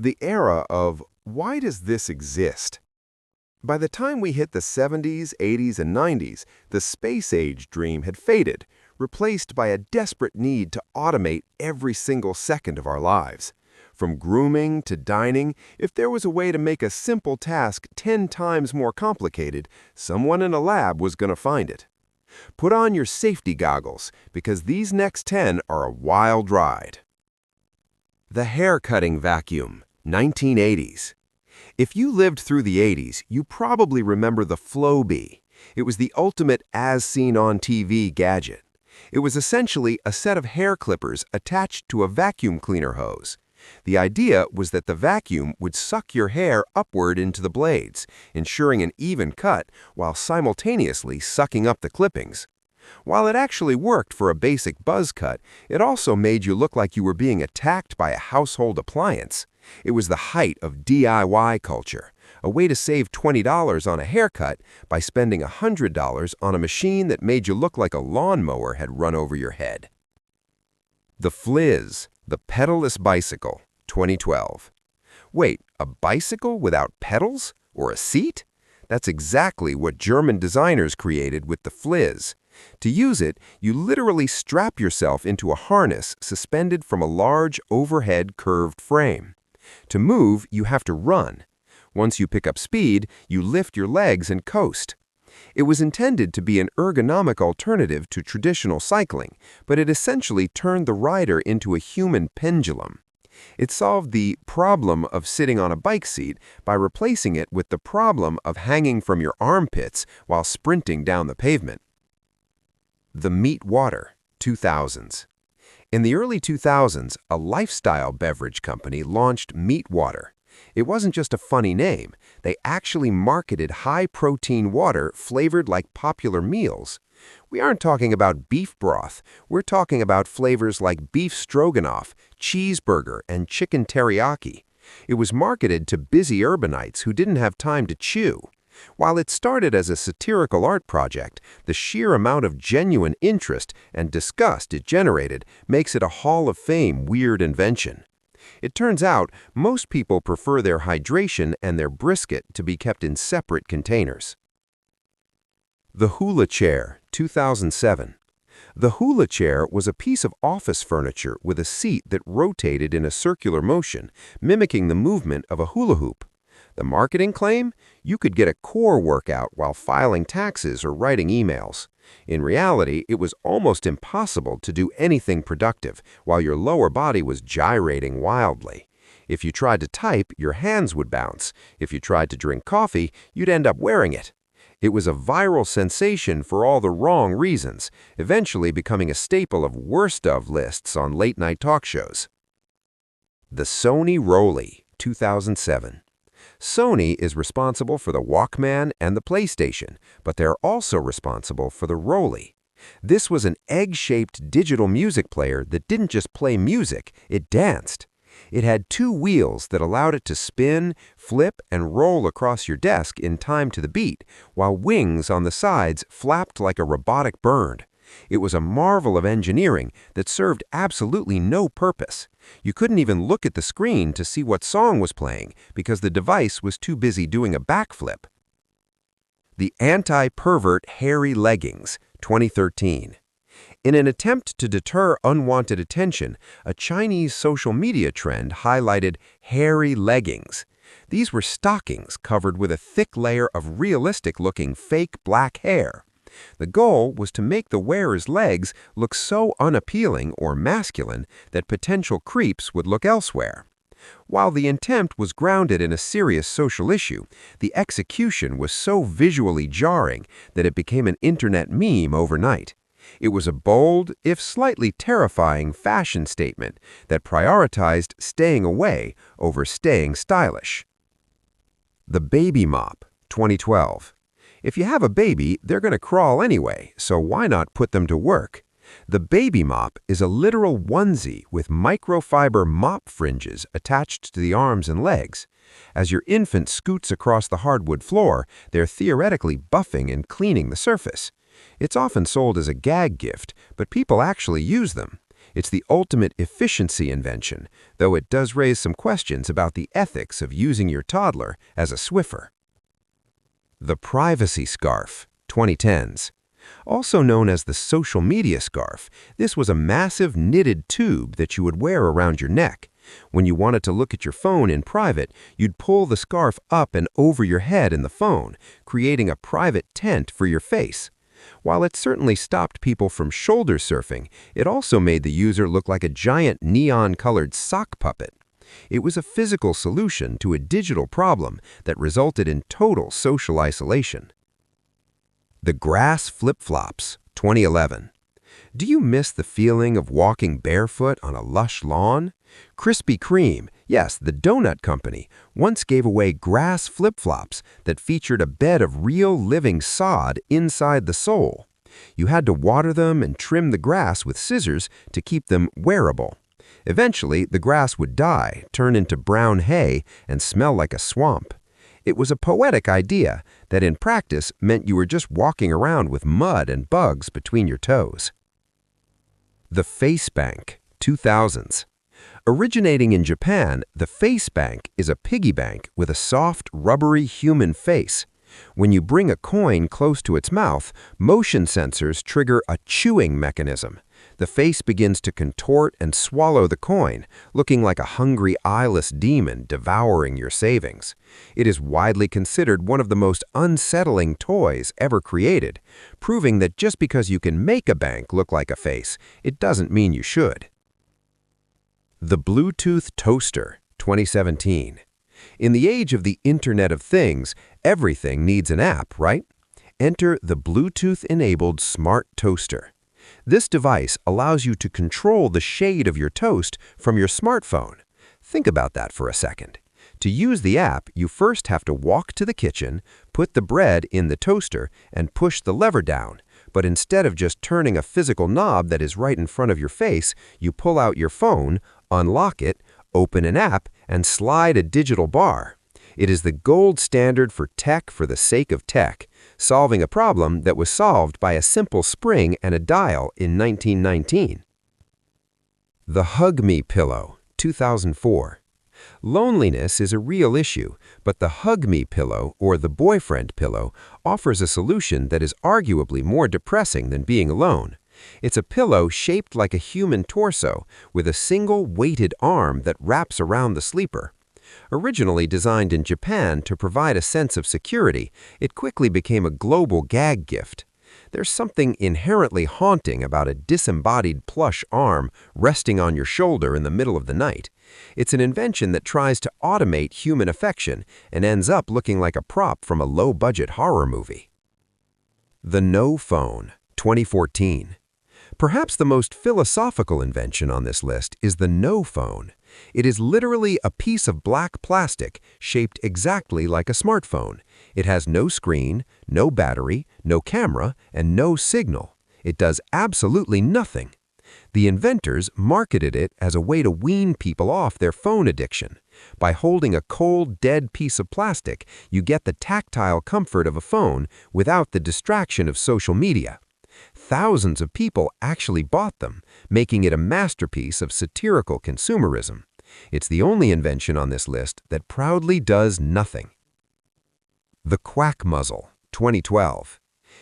The era of why does this exist? By the time we hit the 70s, 80s, and 90s, the space age dream had faded, replaced by a desperate need to automate every single second of our lives. From grooming to dining, if there was a way to make a simple task 10 times more complicated, someone in a lab was going to find it. Put on your safety goggles, because these next 10 are a wild ride. The hair-cutting vacuum, 1980s. If you lived through the 80s, you probably remember the Flowbee. It was the ultimate as-seen-on-TV gadget. It was essentially a set of hair clippers attached to a vacuum cleaner hose. The idea was that the vacuum would suck your hair upward into the blades, ensuring an even cut while simultaneously sucking up the clippings. While it actually worked for a basic buzz cut, it also made you look like you were being attacked by a household appliance. It was the height of DIY culture, a way to save $20 on a haircut by spending $100 on a machine that made you look like a lawnmower had run over your head. The Fliz, the pedalless bicycle, 2012. Wait, a bicycle without pedals? Or a seat? That's exactly what German designers created with the Fliz. To use it, you literally strap yourself into a harness suspended from a large, overhead curved frame. To move, you have to run. Once you pick up speed, you lift your legs and coast. It was intended to be an ergonomic alternative to traditional cycling, but it essentially turned the rider into a human pendulum. It solved the problem of sitting on a bike seat by replacing it with the problem of hanging from your armpits while sprinting down the pavement. The Meat Water, 2000s. In the early 2000s, a lifestyle beverage company launched Meat Water. It wasn't just a funny name. They actually marketed high-protein water flavored like popular meals. We aren't talking about beef broth. We're talking about flavors like beef stroganoff, cheeseburger, and chicken teriyaki. It was marketed to busy urbanites who didn't have time to chew. While it started as a satirical art project, the sheer amount of genuine interest and disgust it generated makes it a Hall of Fame weird invention. It turns out most people prefer their hydration and their brisket to be kept in separate containers. The Hula Chair, 2007. The Hula Chair was a piece of office furniture with a seat that rotated in a circular motion, mimicking the movement of a hula hoop. The marketing claim? You could get a core workout while filing taxes or writing emails. In reality, it was almost impossible to do anything productive while your lower body was gyrating wildly. If you tried to type, your hands would bounce. If you tried to drink coffee, you'd end up wearing it. It was a viral sensation for all the wrong reasons, eventually becoming a staple of worst of lists on late-night talk shows. The Sony Rollei, 2007. Sony is responsible for the Walkman and the PlayStation, but they're also responsible for the Rollei. This was an egg-shaped digital music player that didn't just play music, it danced. It had two wheels that allowed it to spin, flip, and roll across your desk in time to the beat, while wings on the sides flapped like a robotic bird. It was a marvel of engineering that served absolutely no purpose. You couldn't even look at the screen to see what song was playing because the device was too busy doing a backflip. The Anti-Pervert Hairy Leggings, 2013. In an attempt to deter unwanted attention, a Chinese social media trend highlighted hairy leggings. These were stockings covered with a thick layer of realistic-looking fake black hair. The goal was to make the wearer's legs look so unappealing or masculine that potential creeps would look elsewhere. While the intent was grounded in a serious social issue, the execution was so visually jarring that it became an internet meme overnight. It was a bold, if slightly terrifying, fashion statement that prioritized staying away over staying stylish. The Baby Mop, 2012. If you have a baby, they're going to crawl anyway, so why not put them to work? The Baby Mop is a literal onesie with microfiber mop fringes attached to the arms and legs. As your infant scoots across the hardwood floor, they're theoretically buffing and cleaning the surface. It's often sold as a gag gift, but people actually use them. It's the ultimate efficiency invention, though it does raise some questions about the ethics of using your toddler as a Swiffer. The privacy scarf, 2010s. Also known as the social media scarf, this was a massive knitted tube that you would wear around your neck. When you wanted to look at your phone in private, you'd pull the scarf up and over your head in the phone, creating a private tent for your face. While it certainly stopped people from shoulder surfing, it also made the user look like a giant neon-colored sock puppet. It was a physical solution to a digital problem that resulted in total social isolation. The grass flip-flops, 2011. Do you miss the feeling of walking barefoot on a lush lawn? Krispy Kreme, yes, the donut company, once gave away grass flip-flops that featured a bed of real living sod inside the sole. You had to water them and trim the grass with scissors to keep them wearable. Eventually, the grass would die, turn into brown hay, and smell like a swamp. It was a poetic idea that in practice meant you were just walking around with mud and bugs between your toes. The Face Bank, 2000s. Originating in Japan, the Face Bank is a piggy bank with a soft, rubbery human face. When you bring a coin close to its mouth, motion sensors trigger a chewing mechanism. The face begins to contort and swallow the coin, looking like a hungry, eyeless demon devouring your savings. It is widely considered one of the most unsettling toys ever created, proving that just because you can make a bank look like a face, it doesn't mean you should. The Bluetooth Toaster, 2017. In the age of the Internet of Things, everything needs an app, right? Enter the Bluetooth-enabled Smart Toaster. This device allows you to control the shade of your toast from your smartphone. Think about that for a second. To use the app, you first have to walk to the kitchen, put the bread in the toaster, and push the lever down. But instead of just turning a physical knob that is right in front of your face, you pull out your phone, unlock it, open an app, and slide a digital bar. It is the gold standard for tech for the sake of tech, solving a problem that was solved by a simple spring and a dial in 1919. The Hug Me Pillow, 2004. Loneliness is a real issue, but the Hug Me Pillow, or the boyfriend pillow, offers a solution that is arguably more depressing than being alone. It's a pillow shaped like a human torso, with a single weighted arm that wraps around the sleeper. Originally designed in Japan to provide a sense of security, it quickly became a global gag gift. There's something inherently haunting about a disembodied plush arm resting on your shoulder in the middle of the night. It's an invention that tries to automate human affection and ends up looking like a prop from a low-budget horror movie. The No Phone, 2014. Perhaps the most philosophical invention on this list is the No Phone. It is literally a piece of black plastic shaped exactly like a smartphone. It has no screen, no battery, no camera, and no signal. It does absolutely nothing. The inventors marketed it as a way to wean people off their phone addiction. By holding a cold, dead piece of plastic, you get the tactile comfort of a phone without the distraction of social media. Thousands of people actually bought them, making it a masterpiece of satirical consumerism. It's the only invention on this list that proudly does nothing. The Quack Muzzle, 2012.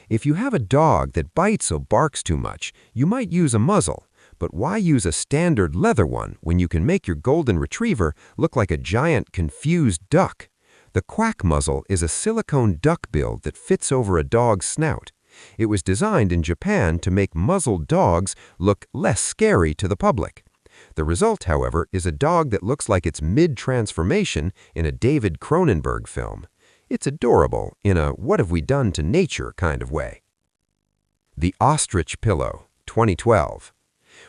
If you have a dog that bites or barks too much, you might use a muzzle. But why use a standard leather one when you can make your golden retriever look like a giant, confused duck? The Quack Muzzle is a silicone duck bill that fits over a dog's snout. It was designed in Japan to make muzzled dogs look less scary to the public. The result, however, is a dog that looks like it's mid-transformation in a David Cronenberg film. It's adorable in a what have we done to nature kind of way. The Ostrich Pillow, 2012.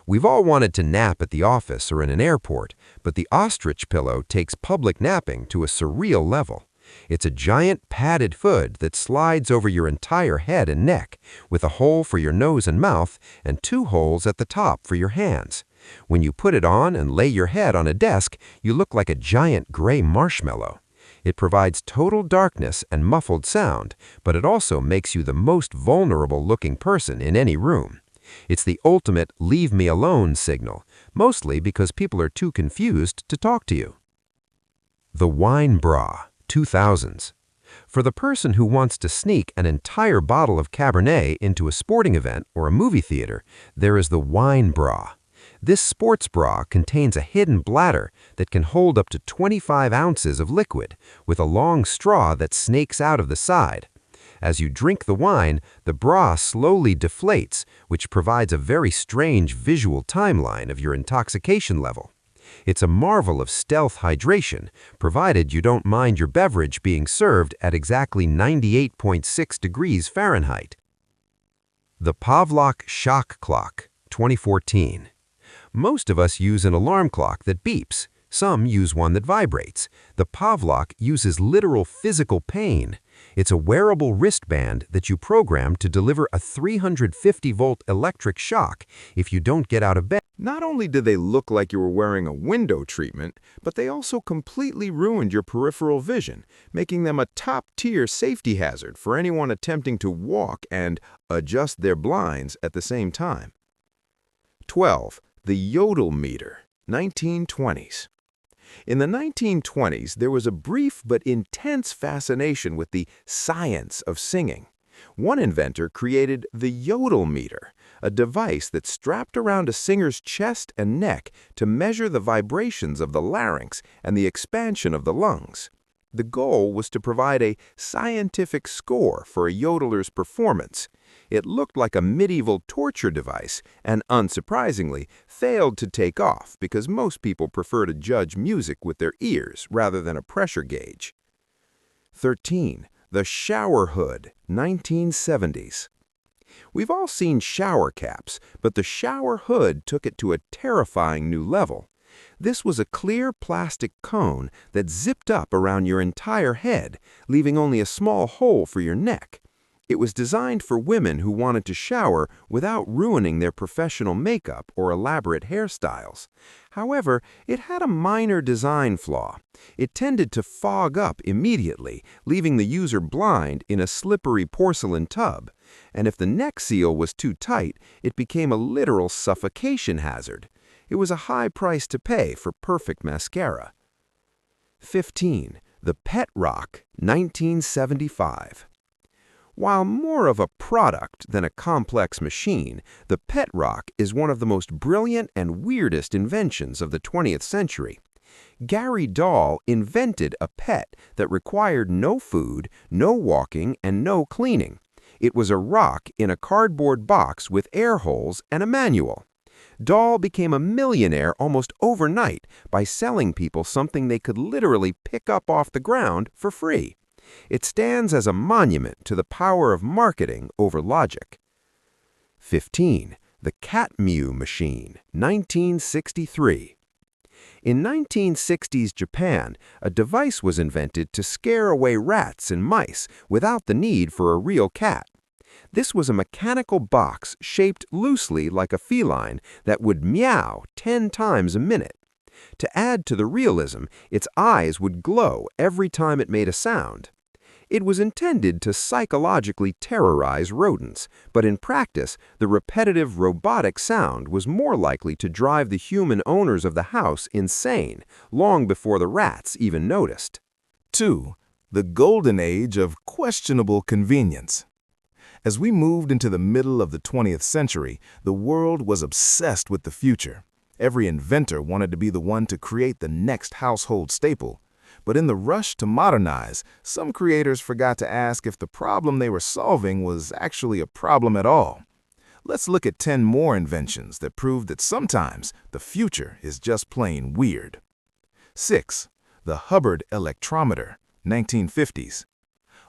We've all wanted to nap at the office or in an airport, but the Ostrich Pillow takes public napping to a surreal level. It's a giant padded hood that slides over your entire head and neck, with a hole for your nose and mouth and 2 holes at the top for your hands. When you put it on and lay your head on a desk, you look like a giant gray marshmallow. It provides total darkness and muffled sound, but it also makes you the most vulnerable-looking person in any room. It's the ultimate leave me alone signal, mostly because people are too confused to talk to you. The Wine Bra, 2000s. For the person who wants to sneak an entire bottle of Cabernet into a sporting event or a movie theater, there is the Wine Bra. This sports bra contains a hidden bladder that can hold up to 25 ounces of liquid, with a long straw that snakes out of the side. As you drink the wine, the bra slowly deflates, which provides a very strange visual timeline of your intoxication level. It's a marvel of stealth hydration, provided you don't mind your beverage being served at exactly 98.6 degrees Fahrenheit. The Pavlok Shock Clock, 2014. Most of us use an alarm clock that beeps. Some use one that vibrates. The Pavlok uses literal physical pain. It's a wearable wristband that you program to deliver a 350-volt electric shock if you don't get out of bed. Not only did they look like you were wearing a window treatment, but they also completely ruined your peripheral vision, making them a top-tier safety hazard for anyone attempting to walk and adjust their blinds at the same time. 12. The Yodel Meter, 1920s. In the 1920s, there was a brief but intense fascination with the science of singing. One inventor created the Yodel Meter, a device that strapped around a singer's chest and neck to measure the vibrations of the larynx and the expansion of the lungs. The goal was to provide a scientific score for a yodeler's performance. It looked like a medieval torture device and, unsurprisingly, failed to take off because most people prefer to judge music with their ears rather than a pressure gauge. 13. The Shower Hood, 1970s. We've all seen shower caps, but the shower hood took it to a terrifying new level. This was a clear plastic cone that zipped up around your entire head, leaving only a small hole for your neck. It was designed for women who wanted to shower without ruining their professional makeup or elaborate hairstyles. However, it had a minor design flaw. It tended to fog up immediately, leaving the user blind in a slippery porcelain tub. And if the neck seal was too tight, it became a literal suffocation hazard. It was a high price to pay for perfect mascara. 15. The Pet Rock, 1975. While more of a product than a complex machine, the Pet Rock is one of the most brilliant and weirdest inventions of the 20th century. Gary Dahl invented a pet that required no food, no walking, and no cleaning. It was a rock in a cardboard box with air holes and a manual. Dahl became a millionaire almost overnight by selling people something they could literally pick up off the ground for free. It stands as a monument to the power of marketing over logic. 15. The Cat Mew Machine, 1963. In 1960s Japan, a device was invented to scare away rats and mice without the need for a real cat. This was a mechanical box shaped loosely like a feline that would meow 10 times a minute. To add to the realism, its eyes would glow every time it made a sound. It was intended to psychologically terrorize rodents, but in practice, the repetitive robotic sound was more likely to drive the human owners of the house insane, long before the rats even noticed. 2. The Golden Age of Questionable Convenience. As we moved into the middle of the 20th century, the world was obsessed with the future. Every inventor wanted to be the one to create the next household staple. But in the rush to modernize, some creators forgot to ask if the problem they were solving was actually a problem at all. Let's look at 10 more inventions that prove that sometimes the future is just plain weird. 6. The Hubbard Electrometer, 1950s.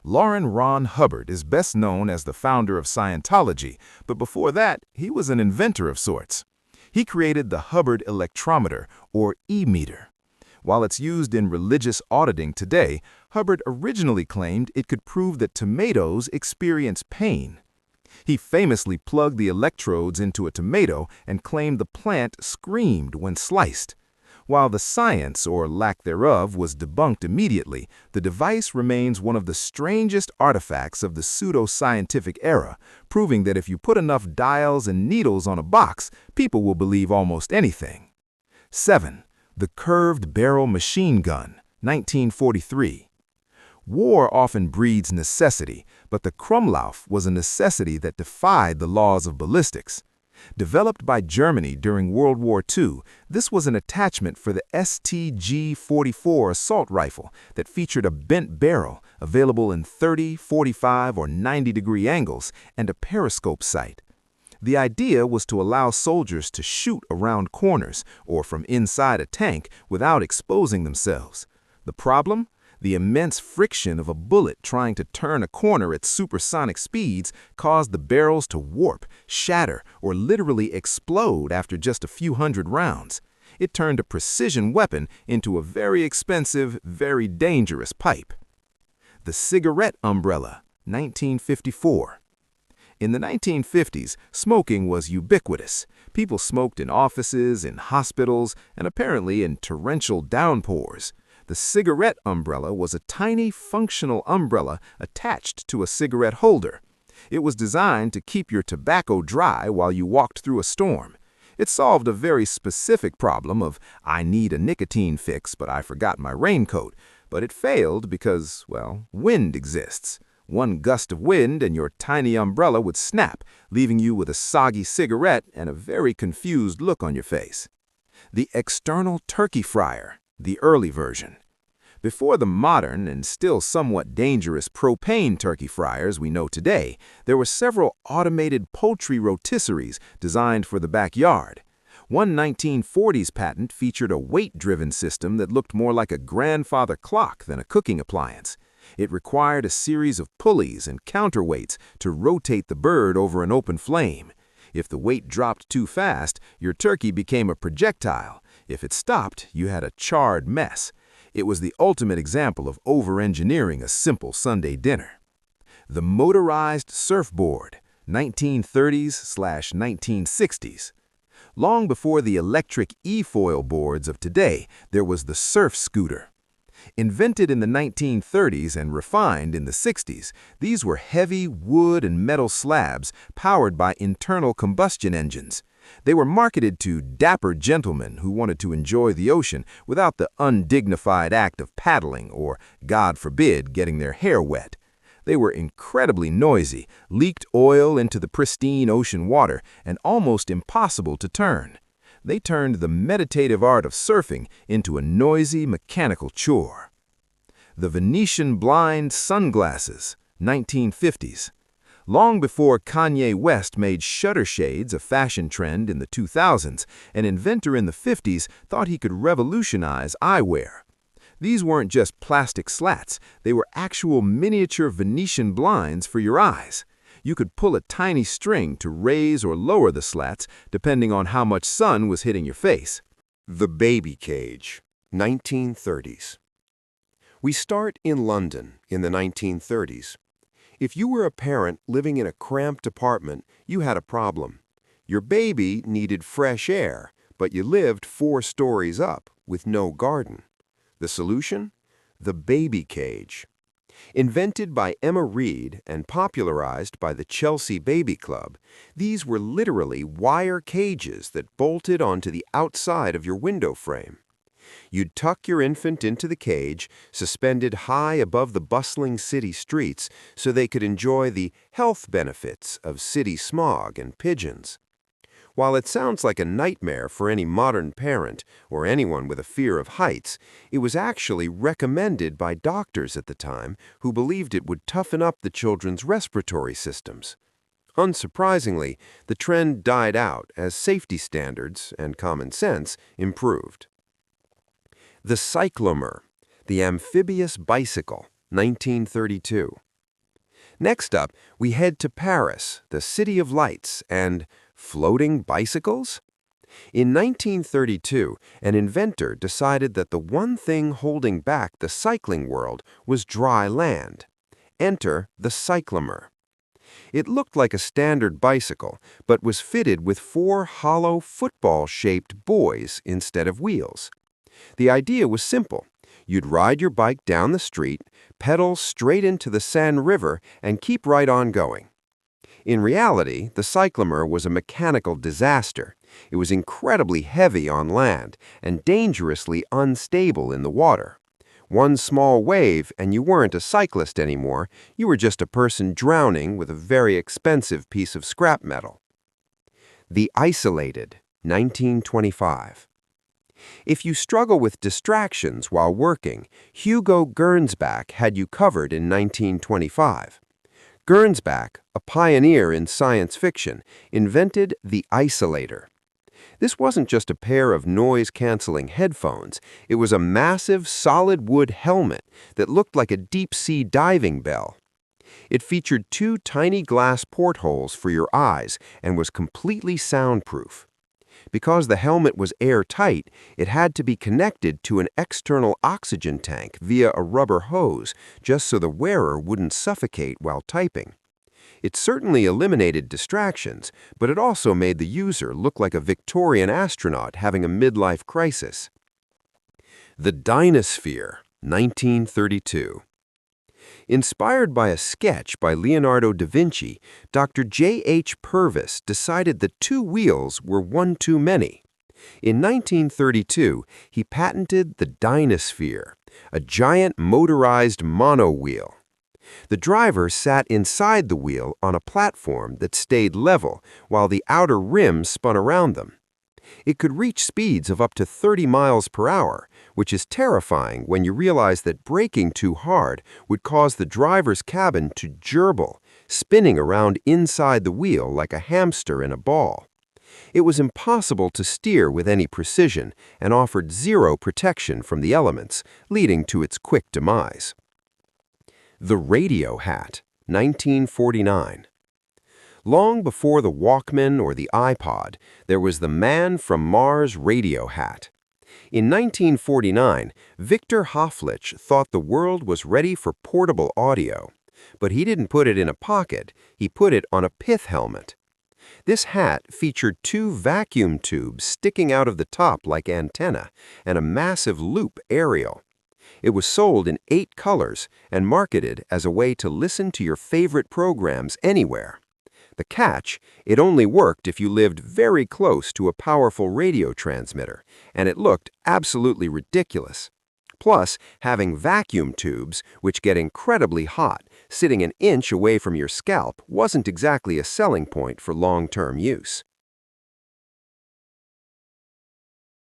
Lauren Ron Hubbard is best known as the founder of Scientology, but before that, he was an inventor of sorts. He created the Hubbard Electrometer, or E-meter. While it's used in religious auditing today, Hubbard originally claimed it could prove that tomatoes experience pain. He famously plugged the electrodes into a tomato and claimed the plant screamed when sliced. While the science, or lack thereof, was debunked immediately, the device remains one of the strangest artifacts of the pseudo-scientific era, proving that if you put enough dials and needles on a box, people will believe almost anything. 7. The Curved Barrel Machine Gun, 1943. War often breeds necessity, but the Krumlauf was a necessity that defied the laws of ballistics. Developed by Germany during World War II, this was an attachment for the STG-44 assault rifle that featured a bent barrel available in 30, 45, or 90-degree angles and a periscope sight. The idea was to allow soldiers to shoot around corners or from inside a tank without exposing themselves. The problem? The immense friction of a bullet trying to turn a corner at supersonic speeds caused the barrels to warp, shatter, or literally explode after just a few hundred rounds. It turned a precision weapon into a very expensive, very dangerous pipe. The Cigarette Umbrella, 1954. In the 1950s, smoking was ubiquitous. People smoked in offices, in hospitals, and apparently in torrential downpours. The cigarette umbrella was a tiny, functional umbrella attached to a cigarette holder. It was designed to keep your tobacco dry while you walked through a storm. It solved a very specific problem of, I need a nicotine fix, but I forgot my raincoat. But it failed because, well, wind exists. One gust of wind and your tiny umbrella would snap, leaving you with a soggy cigarette and a very confused look on your face. The external turkey fryer, the early version. Before the modern and still somewhat dangerous propane turkey fryers we know today, there were several automated poultry rotisseries designed for the backyard. One 1940s patent featured a weight-driven system that looked more like a grandfather clock than a cooking appliance. It required a series of pulleys and counterweights to rotate the bird over an open flame. If the weight dropped too fast, your turkey became a projectile. If it stopped, you had a charred mess. It was the ultimate example of over-engineering a simple Sunday dinner. The Motorized Surfboard, 1930s/1960s. Long before the electric e-foil boards of today, there was the surf scooter. Invented in the 1930s and refined in the 60s, these were heavy wood and metal slabs powered by internal combustion engines. They were marketed to dapper gentlemen who wanted to enjoy the ocean without the undignified act of paddling or, God forbid, getting their hair wet. They were incredibly noisy, leaked oil into the pristine ocean water, and almost impossible to turn. They turned the meditative art of surfing into a noisy, mechanical chore. The Venetian blind sunglasses, 1950s. Long before Kanye West made shutter shades a fashion trend in the 2000s, an inventor in the 50s thought he could revolutionize eyewear. These weren't just plastic slats, they were actual miniature Venetian blinds for your eyes. You could pull a tiny string to raise or lower the slats depending on how much sun was hitting your face. The Baby Cage, 1930s. We start in London in the 1930s. If you were a parent living in a cramped apartment, you had a problem. Your baby needed fresh air, but you lived 4 stories up with no garden. The solution? The baby cage. Invented by Emma Reed and popularized by the Chelsea Baby Club, these were literally wire cages that bolted onto the outside of your window frame. You'd tuck your infant into the cage, suspended high above the bustling city streets so they could enjoy the health benefits of city smog and pigeons. While it sounds like a nightmare for any modern parent or anyone with a fear of heights, it was actually recommended by doctors at the time who believed it would toughen up the children's respiratory systems. Unsurprisingly, the trend died out as safety standards and common sense improved. The Cyclomer, the amphibious bicycle, 1932. Next up, we head to Paris, the City of Lights, and floating bicycles? In 1932, an inventor decided that the one thing holding back the cycling world was dry land. Enter the Cyclomer. It looked like a standard bicycle, but was fitted with 4 hollow football-shaped buoys instead of wheels. The idea was simple. You'd ride your bike down the street, pedal straight into the Seine River, and keep right on going. In reality, the cyclomer was a mechanical disaster. It was incredibly heavy on land and dangerously unstable in the water. One small wave and you weren't a cyclist anymore, you were just a person drowning with a very expensive piece of scrap metal. The Isolated, 1925. If you struggle with distractions while working, Hugo Gernsback had you covered in 1925. Gernsback, a pioneer in science fiction, invented the Isolator. This wasn't just a pair of noise-canceling headphones, it was a massive solid wood helmet that looked like a deep-sea diving bell. It featured two tiny glass portholes for your eyes and was completely soundproof. Because the helmet was airtight, it had to be connected to an external oxygen tank via a rubber hose, just so the wearer wouldn't suffocate while typing. It certainly eliminated distractions, but it also made the user look like a Victorian astronaut having a midlife crisis. The Dynasphere, 1932. Inspired by a sketch by Leonardo da Vinci, Dr. J.H. Purvis decided that two wheels were one too many. In 1932, he patented the Dynasphere, a giant motorized monowheel. The driver sat inside the wheel on a platform that stayed level while the outer rim spun around them. It could reach speeds of up to 30 miles per hour, which is terrifying when you realize that braking too hard would cause the driver's cabin to gerbil, spinning around inside the wheel like a hamster in a ball. It was impossible to steer with any precision and offered zero protection from the elements, leading to its quick demise. The Radio Hat, 1949. Long before the Walkman or the iPod, there was the Man from Mars radio hat. In 1949, Victor Hoflich thought the world was ready for portable audio, but he didn't put it in a pocket, he put it on a pith helmet. This hat featured two vacuum tubes sticking out of the top like antennae and a massive loop aerial. It was sold in 8 colors and marketed as a way to listen to your favorite programs anywhere. The catch, it only worked if you lived very close to a powerful radio transmitter, and it looked absolutely ridiculous. Plus, having vacuum tubes, which get incredibly hot, sitting an inch away from your scalp wasn't exactly a selling point for long-term use.